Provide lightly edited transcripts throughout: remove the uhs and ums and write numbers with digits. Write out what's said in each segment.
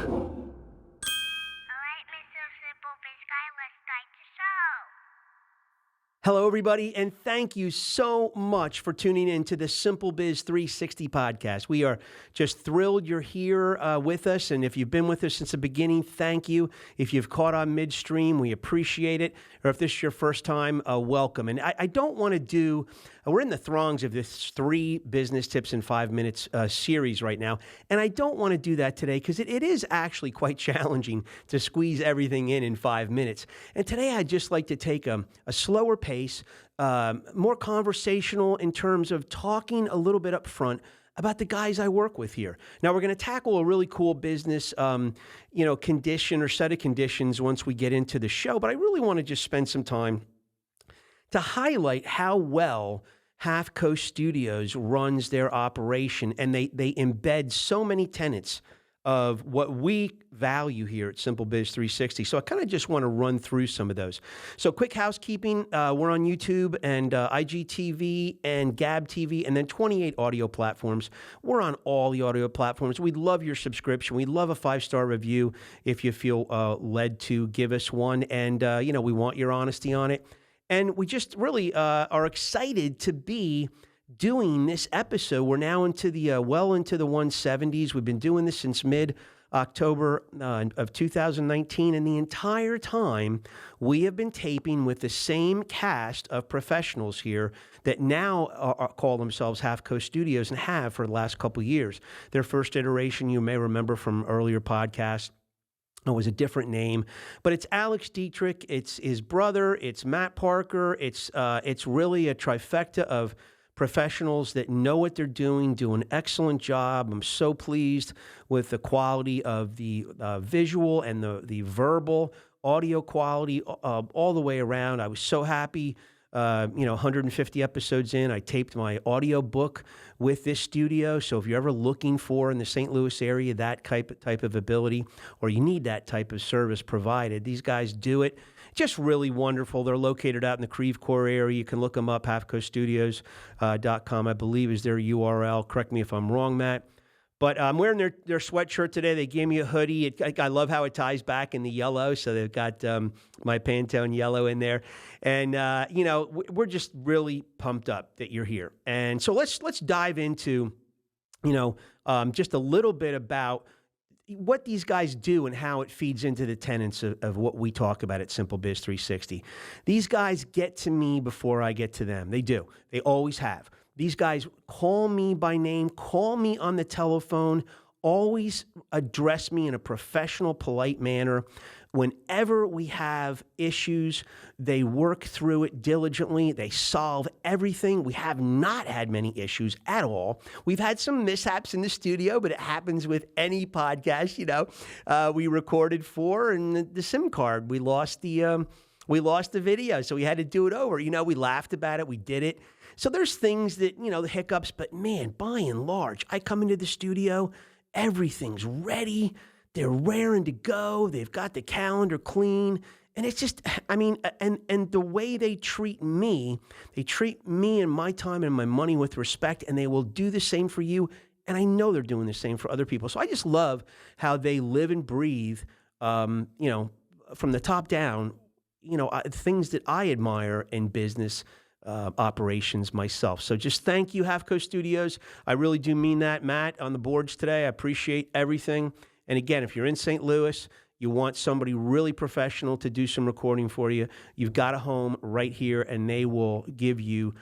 right, Mr. Simple Biz Guy, let's start the show. Hello, everybody, and thank you so much for tuning in to the SimpleBiz360 podcast. We are just thrilled you're here with us, and if you've been with us since the beginning, thank you. If you've caught on midstream, we appreciate it, or if this is your first time, welcome. And I don't want to do, we're in the throngs of this 3 business tips in 5 minutes series right now, and I don't want to do that today because it is actually quite challenging to squeeze everything in 5 minutes. And today I'd just like to take a slower pace, more conversational in terms of talking a little bit up front about the guys I work with here. Now, we're going to tackle a really cool business, condition or set of conditions once we get into the show, but I really want to just spend some time to highlight how well Half Coast Studios runs their operation, and they embed so many tenets of what we value here at SimpleBiz360. So I kind of just want to run through some of those. So quick housekeeping, we're on YouTube and IGTV and Gab TV and then 28 audio platforms. We're on all the audio platforms. We'd love your subscription. We'd love a 5-star review if you feel led to give us one. And, we want your honesty on it. And we just really are excited to be doing this episode. We're now into the well into the 170s. We've been doing this since mid-October of 2019, and the entire time we have been taping with the same cast of professionals here that now call themselves Half Coast Studios and have for the last couple of years. Their first iteration, you may remember from earlier podcasts, it was a different name, but it's Alex Dietrich, it's his brother, it's Matt Parker, it's really a trifecta of professionals that know what they're doing, do an excellent job. I'm so pleased with the quality of the visual and the verbal audio quality all the way around. I was so happy. 150 episodes in, I taped my audio book with this studio. So if you're ever looking for in the St. Louis area that type of ability, or you need that type of service provided, these guys do it. Just really wonderful. They're located out in the Creve Coeur area. You can look them up, halfcoaststudios.com, I believe is their URL. Correct me if I'm wrong, Matt. But I'm wearing their sweatshirt today. They gave me a hoodie. I love how it ties back in the yellow. So they've got my Pantone yellow in there. And, we're just really pumped up that you're here. And so let's dive into, just a little bit about what these guys do and how it feeds into the tenets of what we talk about at SimpleBiz360. These guys get to me before I get to them. They do. They always have. These guys call me by name, call me on the telephone, always address me in a professional, polite manner. Whenever we have issues, they work through it diligently. They solve everything. We have not had many issues at all. We've had some mishaps in the studio, but it happens with any podcast. We recorded 4 and the SIM card, we lost the video, so we had to do it over. We laughed about it. We did it. So there's things that, the hiccups, but man, by and large, I come into the studio, everything's ready. They're raring to go. They've got the calendar clean. And it's just, and the way they treat me and my time and my money with respect, and they will do the same for you. And I know they're doing the same for other people. So I just love how they live and breathe, from the top down, things that I admire in business operations myself. So just thank you, Half Coast Studios. I really do mean that. Matt on the boards today, I appreciate everything. And again, if you're in St. Louis, you want somebody really professional to do some recording for you, you've got a home right here, and they will give you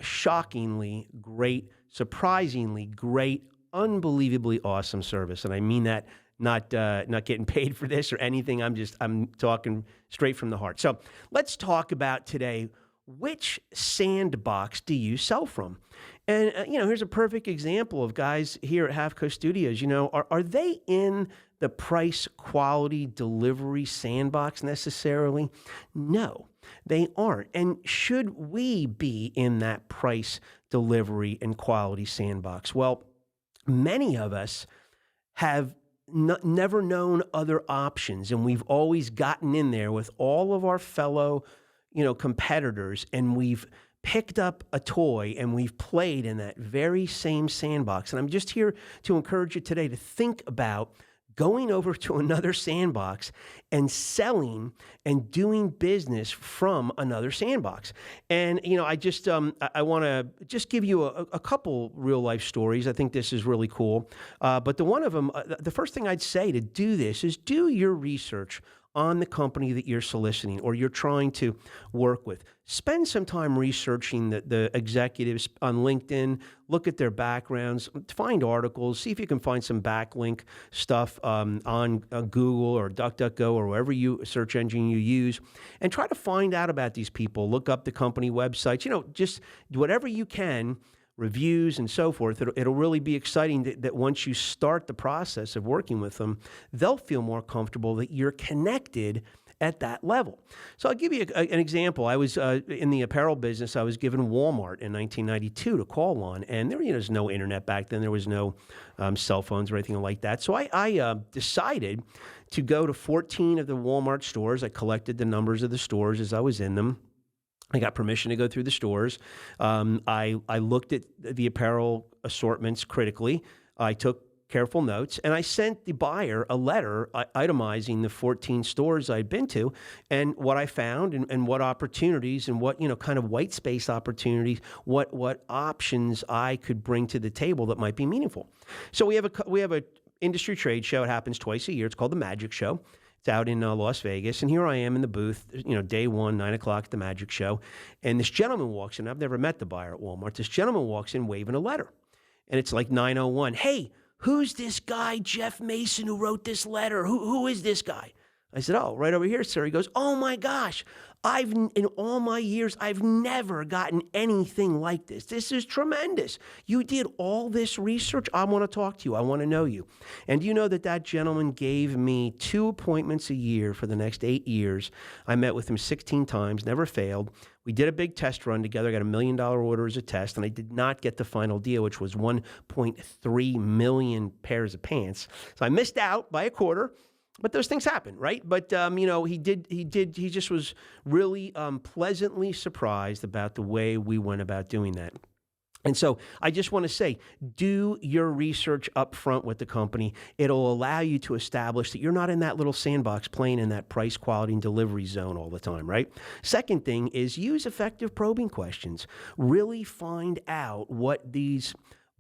shockingly great, surprisingly great, unbelievably awesome service. And I mean that not getting paid for this or anything. I'm talking straight from the heart. So let's talk about today, which SANDBOX do you sell from? And, here's a perfect example of guys here at Half Coast Studios. Are they in the price, quality, delivery sandbox necessarily? No, they aren't. And should we be in that price, delivery, and quality sandbox? Well, many of us have never known other options, and we've always gotten in there with all of our fellow competitors, and we've picked up a toy and we've played in that very same sandbox. And I'm just here to encourage you today to think about going over to another sandbox and selling and doing business from another sandbox. And, I just, I want to just give you a couple real life stories. I think this is really cool. But the one of them, the first thing I'd say to do this is do your research on the company that you're soliciting or you're trying to work with. Spend some time researching the executives on LinkedIn, look at their backgrounds, find articles, see if you can find some backlink stuff on Google or DuckDuckGo or wherever search engine you use, and try to find out about these people. Look up the company websites, just whatever you can, reviews and so forth. It'll really be exciting that once you start the process of working with them, they'll feel more comfortable that you're connected at that level. So I'll give you an example. I was in the apparel business. I was given Walmart in 1992 to call on, and there was no internet back then. There was no cell phones or anything like that. So I decided to go to 14 of the Walmart stores. I collected the numbers of the stores as I was in them. I got permission to go through the stores. I looked at the apparel assortments critically. I took careful notes, and I sent the buyer a letter itemizing the 14 stores I'd been to and what I found and what opportunities and what, kind of white space opportunities, what options I could bring to the table that might be meaningful. So we have a industry trade show. It happens twice a year. It's called the Magic Show. It's out in Las Vegas, and here I am in the booth, day one, 9 o'clock at the Magic Show, and this gentleman walks in. I've never met the buyer at Walmart. This gentleman walks in waving a letter, and it's like 9:01. Hey, who's this guy, Jeff Mason, who wrote this letter? Who is this guy? I said, oh, right over here, sir. He goes, oh my gosh, in all my years, I've never gotten anything like this. This is tremendous. You did all this research. I want to talk to you. I want to know you. And you know that gentleman gave me 2 appointments a year for the next 8 years. I met with him 16 times, never failed. We did a big test run together, got $1 million order as a test, and I did not get the final deal, which was 1.3 million pairs of pants. So I missed out by a quarter. But those things happen, right? But, he just was really pleasantly surprised about the way we went about doing that. And so I just want to say, do your research up front with the company. It'll allow you to establish that you're not in that little sandbox playing in that price, quality, and delivery zone all the time, right? Second thing is use effective probing questions. Really find out what these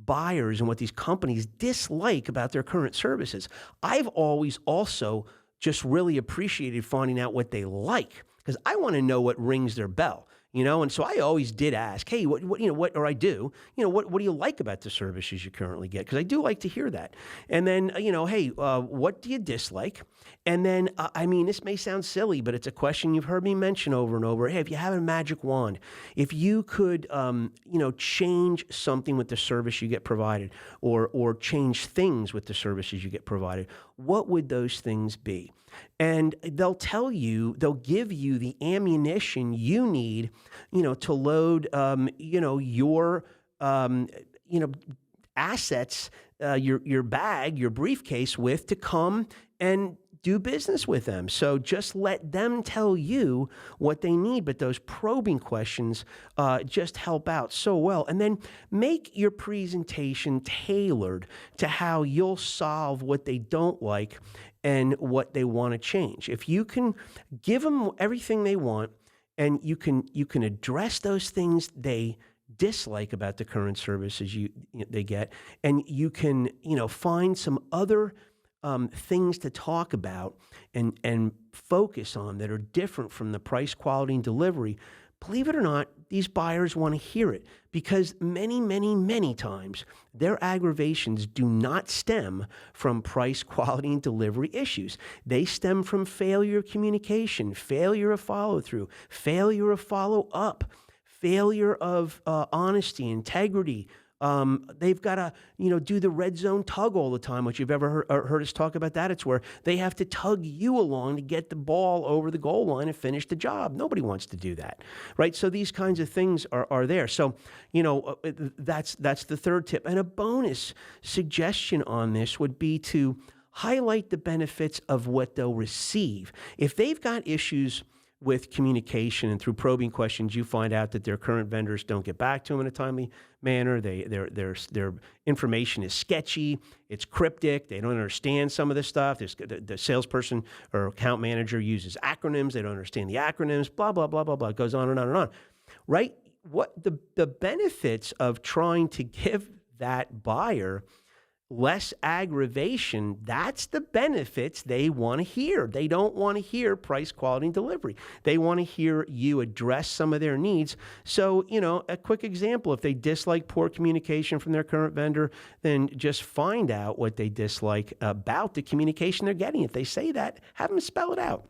buyers and what these companies dislike about their current services. I've always also just really appreciated finding out what they like, because I want to know what rings their bell. And so I always did ask, hey, what do you like about the services you currently get? Because I do like to hear that. And then, hey, what do you dislike? And then, this may sound silly, but it's a question you've heard me mention over and over. Hey, if you have a magic wand, if you could, change something with the service you get provided, or change things with the services you get provided, what would those things be? And they'll give you the ammunition you need, to load, your, assets, your bag, your briefcase with to come and do business with them. So just let them tell you what they need. But those probing questions just help out so well. And then make your presentation tailored to how you'll solve what they don't like and what they want to change. If you can give them everything they want, and you can address those things they dislike about the current services they get, and you can find some other things to talk about and focus on that are different from the price, quality, and delivery. Believe it or not, these buyers want to hear it, because many, many, many times their aggravations do not stem from price, quality, and delivery issues. They stem from failure of communication, failure of follow-through, failure of follow-up, failure of honesty, integrity. They've got to, do the red zone tug all the time, which you've ever heard us talk about that. It's where they have to tug you along to get the ball over the goal line and finish the job. Nobody wants to do that, right? So these kinds of things are there. So, that's the third tip. And a bonus suggestion on this would be to highlight the benefits of what they'll receive. If they've got issues with communication, and through probing questions, you find out that their current vendors don't get back to them in a timely manner. Their information is sketchy. It's cryptic. They don't understand some of this stuff. The salesperson or account manager uses acronyms. They don't understand the acronyms. Blah blah blah blah blah. It goes on and on and on. Right? What the benefits of trying to give that buyer less aggravation, that's the benefits they want to hear. They don't want to hear price, quality, and delivery. They want to hear you address some of their needs. So, a quick example, if they dislike poor communication from their current vendor, then just find out what they dislike about the communication they're getting. If they say that, have them spell it out.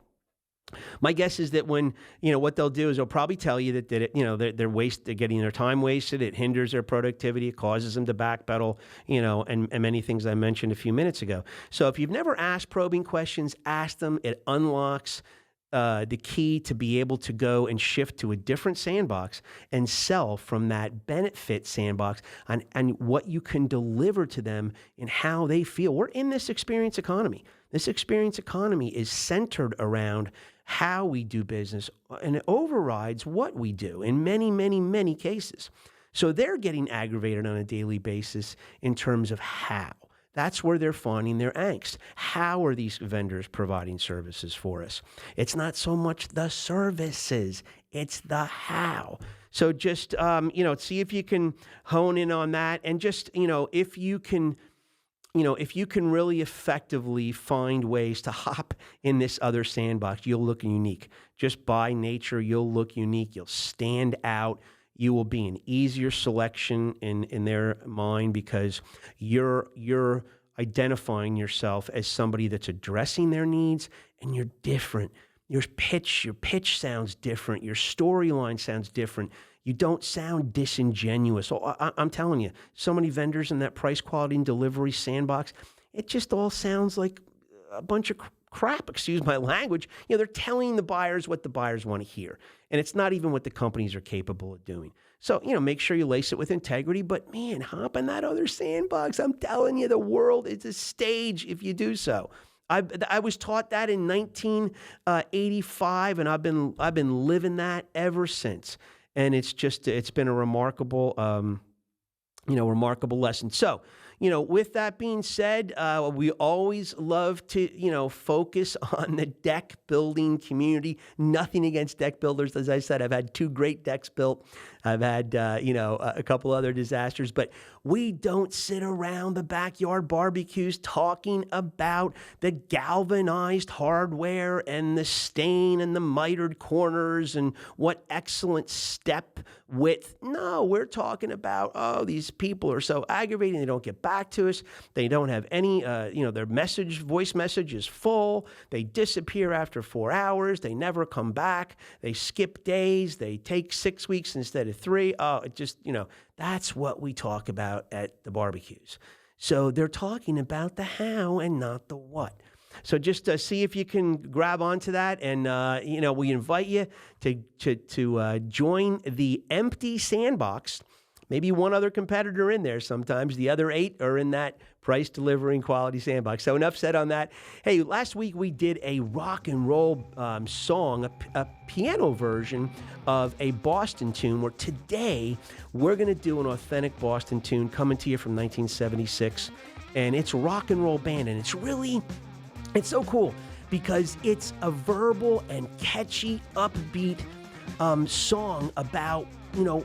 My guess is that when, what they'll do is they'll probably tell you that they're getting their time wasted. It hinders their productivity. It causes them to backpedal, and many things I mentioned a few minutes ago. So if you've never asked probing questions, ask them. It unlocks the key to be able to go and shift to a different sandbox and sell from that benefit sandbox and what you can deliver to them and how they feel. We're in this experience economy. This experience economy is centered around how we do business, and it overrides what we do in many, many, many cases. So they're getting aggravated on a daily basis in terms of how. That's where they're finding their angst. How are these vendors providing services for us? It's not so much the services, it's the how. So just, see if you can hone in on that, and just, if you can really effectively find ways to hop in this other sandbox, you'll look unique. Just by nature, you'll look unique. You'll stand out. You will be an easier selection in their mind because you're identifying yourself as somebody that's addressing their needs, and you're different. Your pitch sounds different. Your storyline sounds different. You don't sound disingenuous. So I'm telling you, so many vendors in that price, quality, and delivery sandbox, it just all sounds like a bunch of crap, excuse my language. They're telling the buyers what the buyers want to hear. And it's not even what the companies are capable of doing. So, make sure you lace it with integrity, but man, hop in that other sandbox. I'm telling you, the world is a stage if you do so. I was taught that in 1985, and I've been living that ever since. And it's been a remarkable, remarkable lesson. So, with that being said, we always love to, focus on the deck building community. Nothing against deck builders. As I said, I've had 2 great decks built. I've had, a couple other disasters, but we don't sit around the backyard barbecues talking about the galvanized hardware and the stain and the mitered corners and what excellent step width. No, we're talking about, these people are so aggravating. They don't get back to us. They don't have any, their voice message is full. They disappear after 4 hours. They never come back. They skip days. They take 6 weeks instead of 3. That's what we talk about at the barbecues. So they're talking about the how and not the what. So just see if you can grab onto that, and we invite you to join the empty sandbox. Maybe one other competitor in there sometimes. The other 8 are in that price, delivering, quality sandbox. So enough said on that. Hey, last week we did a rock and roll song, a piano version of a Boston tune, where today we're going to do an authentic Boston tune coming to you from 1976. And it's rock and roll band, and it's so cool because it's a verbal and catchy, upbeat song about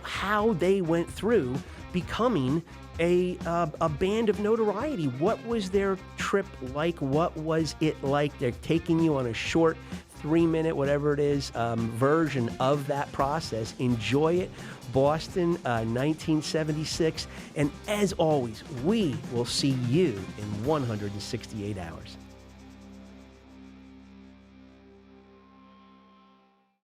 how they went through becoming a band of notoriety. What was their trip like? What was it like? They're taking you on a short 3-minute, whatever it is, version of that process. Enjoy it. Boston, 1976. And as always, we will see you in 168 hours.